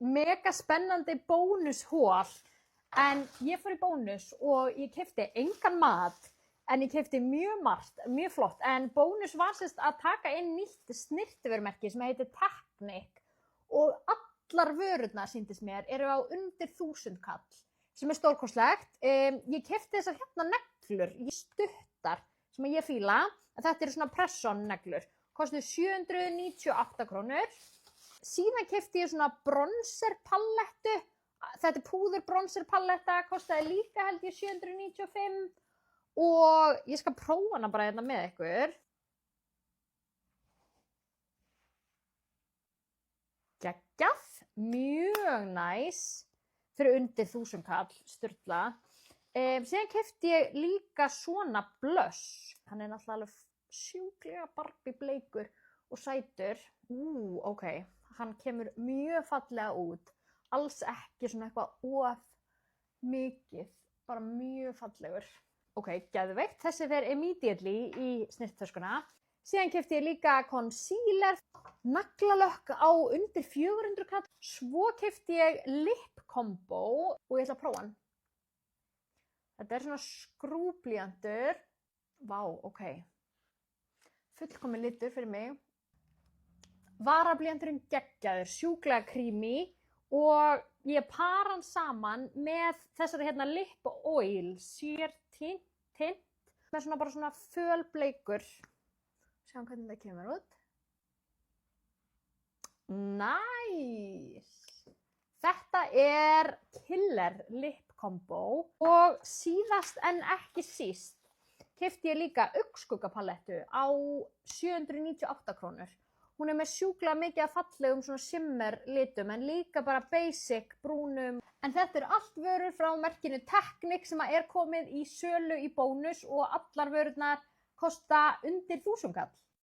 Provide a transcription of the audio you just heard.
mega spennandi bónushól, en ég fór í bónus og ég keypti engan mat, en ég keypti mjög margt, mjög flott, en bónus var sérst að taka inn nýtt snyrtivörumerki sem heitir Technic og allar vörurnar sýndist mér eru á undir 1000 kall, sem stórkostlegt. Ég keypti þessar hérna neglur, stuttar, sem ég fíla, þetta eru svona press-on neglur, kostuðu 798 krónur. Síðan keypti ég svona bronzer palettu, þetta er púður bronzer paletta, kostaði líka held ég 795 og ég skal prófa hana bara hérna með ykkur. Geggjað, mjög næs, fyrir undir 1000 kall, sturla. Síðan keypti ég líka svona blush, hann er náttúrulega alveg sjúklega Barbie bleikur og sætur. Ok, hann kemur mjög fallega út, alls ekki svona eitthvað of mikið, bara mjög fallegur. Ok, geðveikt, þessi fer immediately í snyrttöskuna. Síðan keypti ég líka concealer, naglalökk á undir 400 kall. Svo keypti ég lip combo og ég ætla að prófa hann. Þetta er svona skrúblíjantur. Vá, ok. Fullkomin litur fyrir mig. Varablíjanturinn geggjaður, sjúklega creamy og ég para hann saman með þessari hérna lip oil, sér tint, með svona bara svona fölbleikur. Sjáum hvernig það kemur út. Nice! Þetta er killer lip combo og síðast en ekki síst keypti ég líka augnskuggapalettu á 798 krónur. Hún er með sjúklega mikið af fallegum svona shimmer litum en líka bara basic brúnum. En þetta eru allt vörur frá merkinu Technic sem er komið í sölu í bónus og allar vörurnar kosta undir 1000 kall.